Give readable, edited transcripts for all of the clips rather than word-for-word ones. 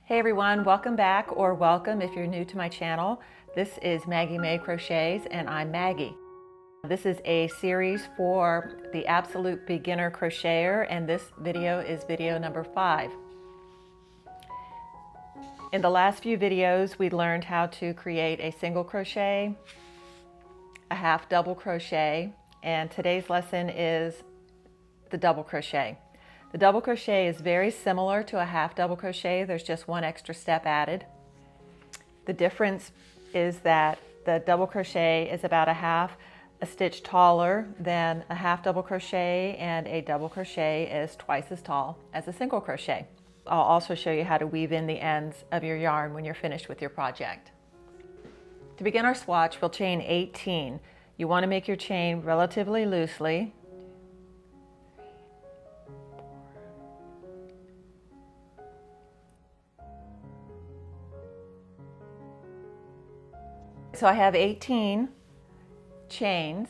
Hey everyone, welcome back, or welcome if you're new to my channel. This is Maggie May Crochets and I'm Maggie. This is a series for the absolute beginner crocheter, and this video is video number 5. In the last few videos we learned how to create a single crochet, a half double crochet, and today's lesson is the double crochet. The double crochet is very similar to a half double crochet. There's just one extra step added. The difference is that the double crochet is about a stitch taller than a half double crochet, and a double crochet is twice as tall as a single crochet. I'll also show you how to weave in the ends of your yarn when you're finished with your project. To begin our swatch, we'll chain 18. You want to make your chain relatively loosely. So I have 18 chains,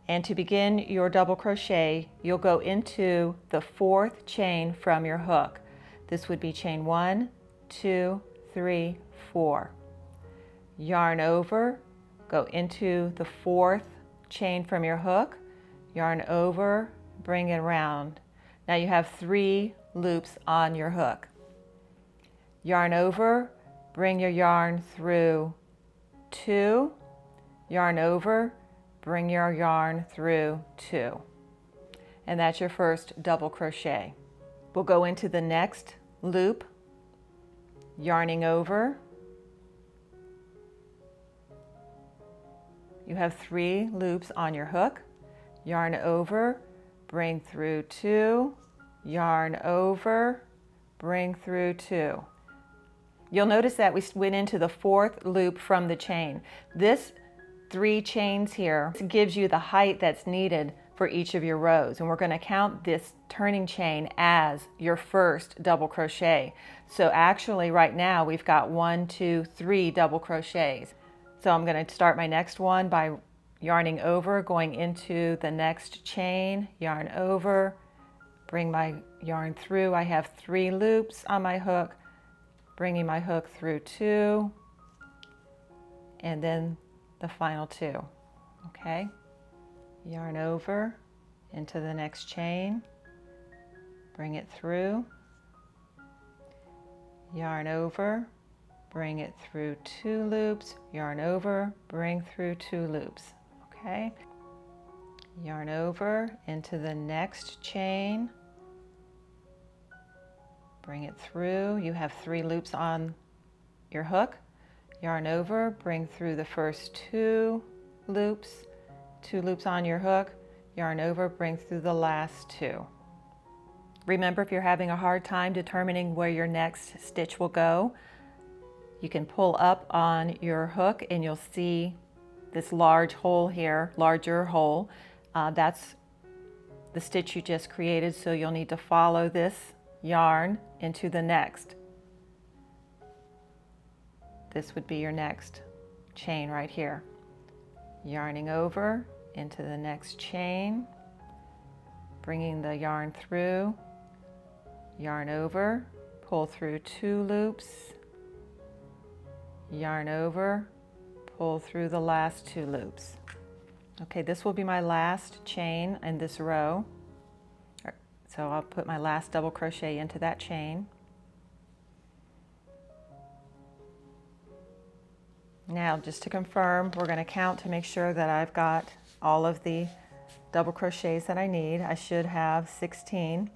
and to begin your double crochet, you'll go into the 4th chain from your hook. This would be chain 1, 2, 3, 4. Yarn over, go into the 4th chain from your hook, yarn over, bring it around. Now you have 3 loops on your hook. Yarn over, bring your yarn through 2, yarn over, bring your yarn through 2. And that's your first double crochet. We'll go into the next loop, yarning over. You have 3 loops on your hook. Yarn over, bring through 2, yarn over, bring through 2. You'll notice that we went into the 4th loop from the chain. This 3 chains here gives you the height that's needed for each of your rows, and we're going to count this turning chain as your first double crochet. So actually right now we've got 1, 2, 3 double crochets. So I'm going to start my next one by yarning over, going into the next chain, yarn over, bring my yarn through. I have 3 loops on my hook, bringing my hook through 2, and then the final 2. Okay, yarn over into the next chain, bring it through, yarn over, bring it through 2 loops, yarn over, bring through 2 loops. Okay, yarn over into the next chain, bring it through. You have 3 loops on your hook. Yarn over, bring through the first 2 loops, 2 loops on your hook. Yarn over, bring through the last 2. Remember, if you're having a hard time determining where your next stitch will go, you can pull up on your hook and you'll see this large hole here, larger hole. That's the stitch you just created, so you'll need to follow this yarn into the next. This would be your next chain right here. Yarning over into the next chain, bringing the yarn through, yarn over, pull through 2 loops, yarn over, pull through the last 2 loops. Okay, this will be my last chain in this row. So I'll put my last double crochet into that chain. Now, just to confirm, we're going to count to make sure that I've got all of the double crochets that I need. I should have 16.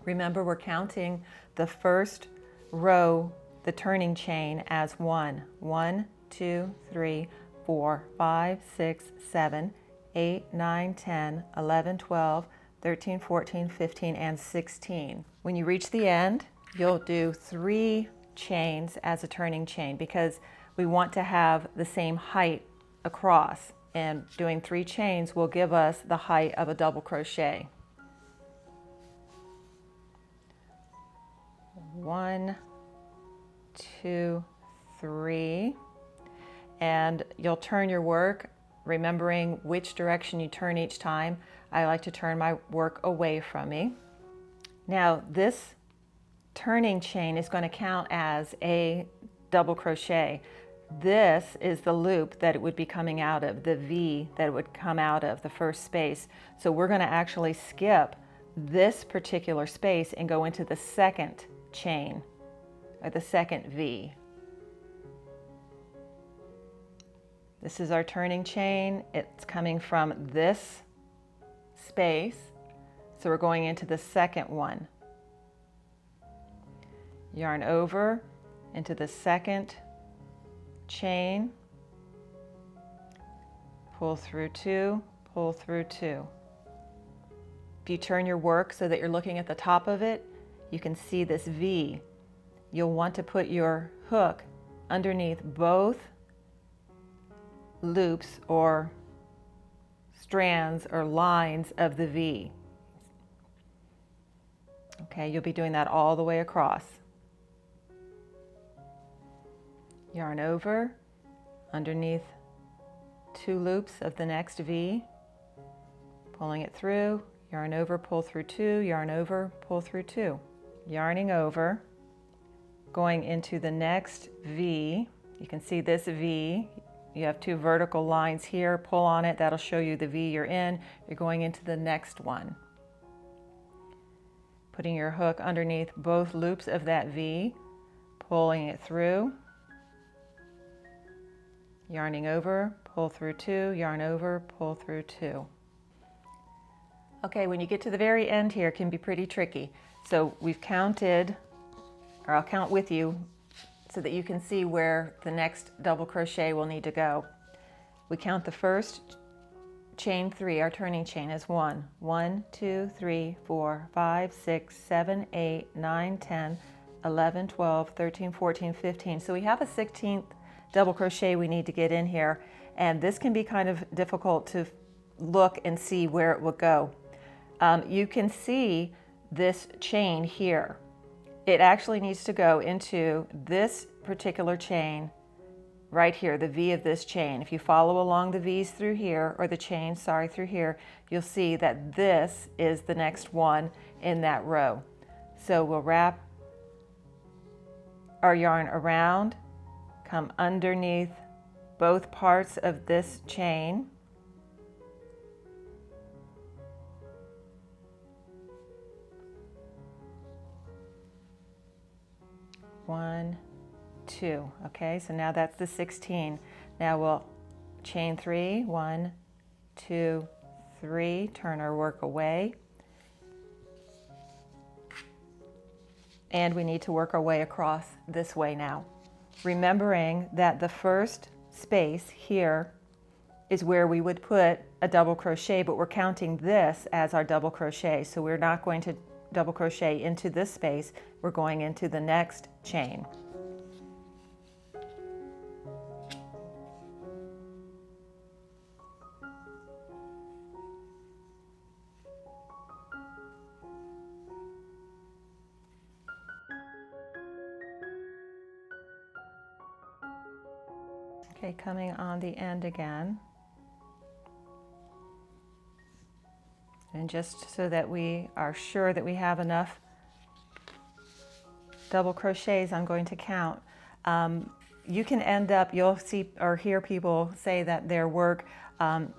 Remember, we're counting the first row, the turning chain, as 1. 1, 2, 3, 4, 5, 6, 7, 8, 9, 10, 11, 12, 13, 14, 15, and 16. When you reach the end, you'll do 3 chains as a turning chain because we want to have the same height across, and doing 3 chains will give us the height of a double crochet. 1, 2, 3, and you'll turn your work, remembering which direction you turn each time. I like to turn my work away from me. Now this turning chain is going to count as a double crochet. This is the loop that it would be coming out of, the V that it would come out of, the first space. So we're going to actually skip this particular space and go into the second chain, or the second V. This is our turning chain. It's coming from this space, so we're going into the second one. Yarn over into the second chain, pull through two, pull through two. If you turn your work so that you're looking at the top of it, you can see this V. You'll want to put your hook underneath both loops or strands or lines of the V. Okay, you'll be doing that all the way across. Yarn over, underneath two loops of the next V, pulling it through, yarn over, pull through two, yarn over, pull through two. Yarning over, going into the next V. You can see this V. You have two vertical lines here, pull on it, that'll show you the V you're in. You're going into the next one. Putting your hook underneath both loops of that V, pulling it through, yarning over, pull through two, yarn over, pull through two. Okay, when you get to the very end here, it can be pretty tricky. So we've counted, or I'll count with you so that you can see where the next double crochet will need to go. We count the first chain three, our turning chain, as 1, 1, 2, 3, 4, 5, 6, 7, 8, 9, 10, 11, 12, 13, 14, 15. So we have a 16th double crochet we need to get in here, and this can be kind of difficult to look and see where it will go. You can see this chain here. It actually needs to go into this particular chain right here, the V of this chain. If you follow along the V's through here, or the chain, sorry, through here, you'll see that this is the next one in that row. So we'll wrap our yarn around, come underneath both parts of this chain, one, two. Okay, so now that's the 16. Now we'll chain three, 1, 2, 3, turn our work away, and we need to work our way across this way now, remembering that the first space here is where we would put a double crochet, but we're counting this as our double crochet, so we're not going to double crochet into this space, we're going into the next chain. Okay, coming on the end again. And just so that we are sure that we have enough double crochets, I'm going to count. You can end up, you'll see or hear people say that their work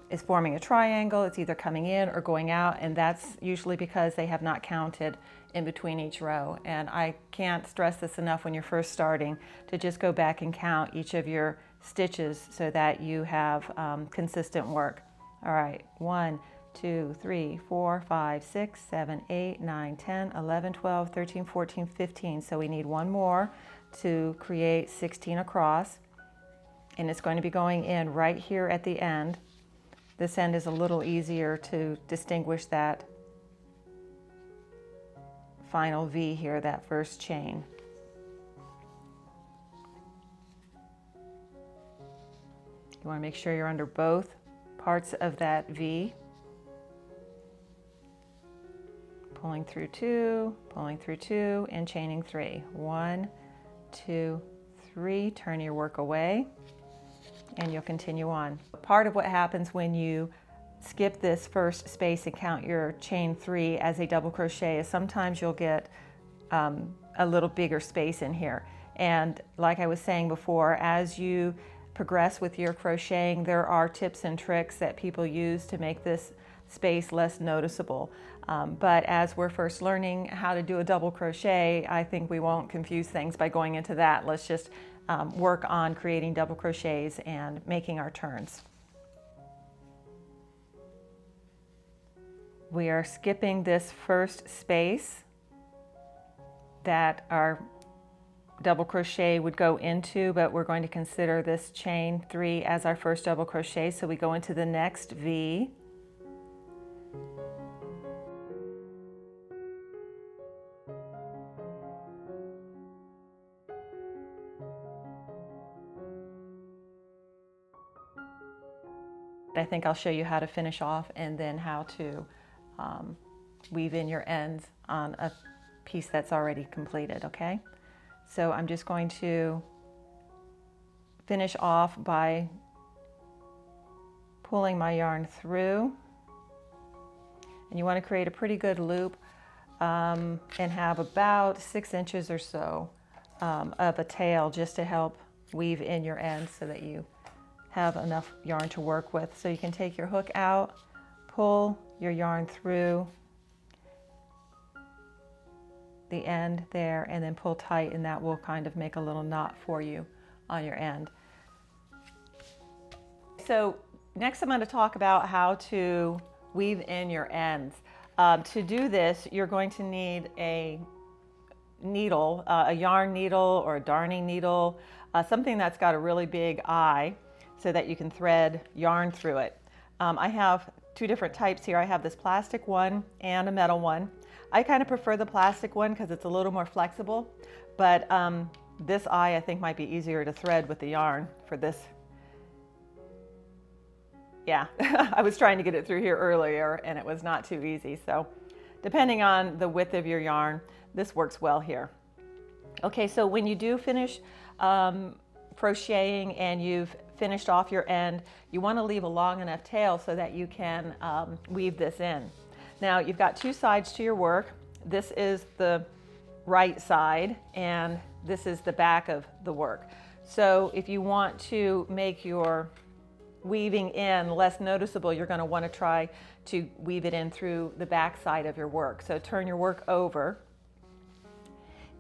is forming a triangle. It's either coming in or going out, and that's usually because they have not counted in between each row. And I can't stress this enough when you're first starting, to just go back and count each of your stitches so that you have consistent work. All right, 1, 2, 3, 4, 5, 6, 7, 8, 9, 10, 11, 12, 13, 14, 15. So we need one more to create 16 across, and it's going to be going in right here at the end. This end is a little easier to distinguish that final V here, that first chain. You want to make sure you're under both parts of that V. Pulling through two, and chaining 3. 1, 2, 3, turn your work away, and you'll continue on. Part of what happens when you skip this first space and count your chain 3 as a double crochet is sometimes you'll get a little bigger space in here. And like I was saying before, as you progress with your crocheting, there are tips and tricks that people use to make this space less noticeable. But as we're first learning how to do a double crochet, I think we won't confuse things by going into that. Let's just work on creating double crochets and making our turns. We are skipping this first space that our double crochet would go into, but we're going to consider this chain 3 as our first double crochet. So we go into the next V. I think I'll show you how to finish off and then how to weave in your ends on a piece that's already completed, okay? So I'm just going to finish off by pulling my yarn through. And you want to create a pretty good loop and have about 6 inches or so of a tail just to help weave in your ends so that you have enough yarn to work with. So you can take your hook out, pull your yarn through the end there, and then pull tight, and that will kind of make a little knot for you on your end. So next I'm going to talk about how to weave in your ends. To do this, you're going to need a needle, a yarn needle or a darning needle, something that's got a really big eye so that you can thread yarn through it. I have 2 different types here. I have this plastic one and a metal one. I kind of prefer the plastic one because it's a little more flexible, but this eye I think might be easier to thread with the yarn for this. Yeah, I was trying to get it through here earlier and it was not too easy. So depending on the width of your yarn, this works well here. Okay, so when you do finish crocheting and you've finished off your end, you want to leave a long enough tail so that you can weave this in. Now you've got 2 sides to your work. This is the right side and this is the back of the work. So if you want to make your weaving in less noticeable, you're going to want to try to weave it in through the back side of your work. So turn your work over,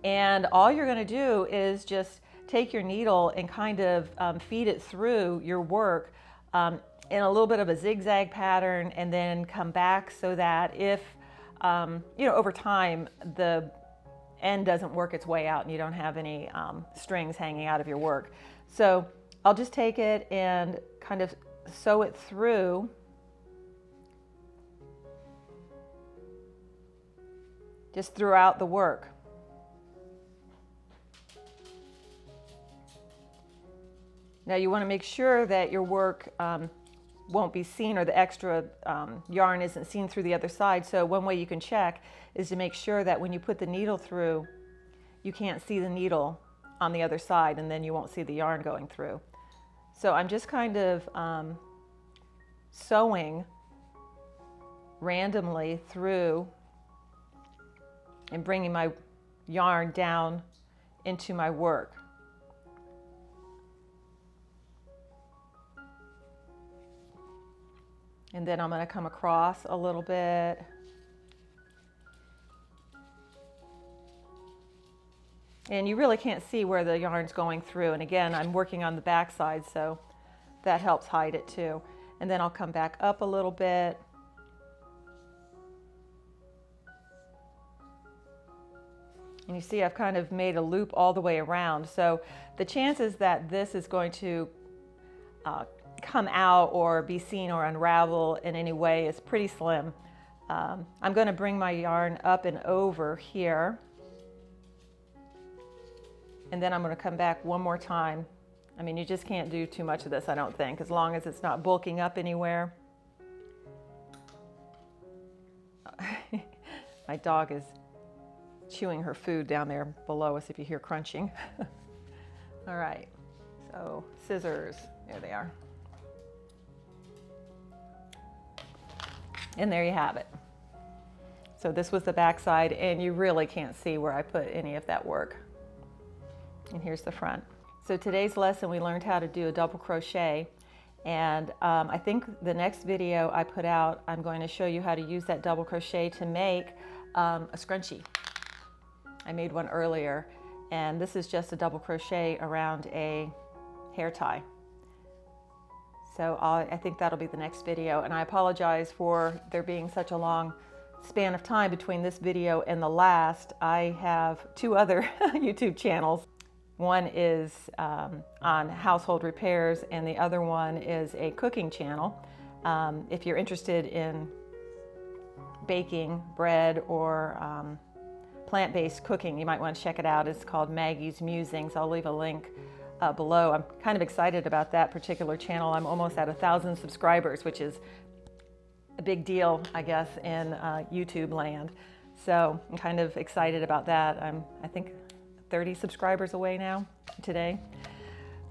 and all you're going to do is just take your needle and kind of feed it through your work in a little bit of a zigzag pattern, and then come back so that if, over time the end doesn't work its way out and you don't have any strings hanging out of your work. So I'll just take it and kind of sew it through just throughout the work. Now you want to make sure that your work won't be seen, or the extra yarn isn't seen through the other side. So one way you can check is to make sure that when you put the needle through, you can't see the needle on the other side, and then you won't see the yarn going through. So I'm just kind of sewing randomly through and bringing my yarn down into my work. And then I'm going to come across a little bit. And you really can't see where the yarn's going through. And again, I'm working on the back side, so that helps hide it too. And then I'll come back up a little bit. And you see I've kind of made a loop all the way around. So the chances that this is going to come out or be seen or unravel in any way is pretty slim. I'm going to bring my yarn up and over here, and then I'm going to come back one more time. I mean, you just can't do too much of this, I don't think, as long as it's not bulking up anywhere. My dog is chewing her food down there below us if you hear crunching. All right, so scissors, there they are. And there you have it. So this was the back side, and you really can't see where I put any of that work. And here's the front. So today's lesson, we learned how to do a double crochet, and I think the next video I put out, I'm going to show you how to use that double crochet to make a scrunchie. I made one earlier, and this is just a double crochet around a hair tie. So I think that'll be the next video, and I apologize for there being such a long span of time between this video and the last. I have 2 other YouTube channels. One is on household repairs, and the other one is a cooking channel. If you're interested in baking bread or plant-based cooking, you might want to check it out. It's called Maggie's Musings. I'll leave a link below. I'm kind of excited about that particular channel. I'm almost at 1,000 subscribers, which is a big deal, I guess, in YouTube land. So I'm kind of excited about that. I think 30 subscribers away now today.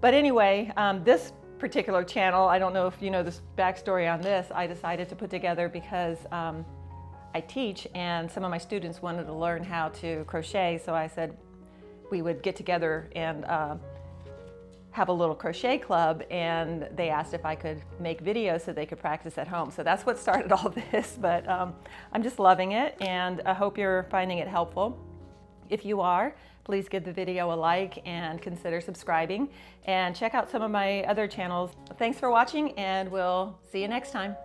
But anyway, this particular channel, I don't know if you know this backstory on this, I decided to put together because I teach, and some of my students wanted to learn how to crochet, so I said we would get together and have a little crochet club, and they asked if I could make videos so they could practice at home. So that's what started all this, but I'm just loving it, and I hope you're finding it helpful. If you are, please give the video a like and consider subscribing, and check out some of my other channels. Thanks for watching, and we'll see you next time.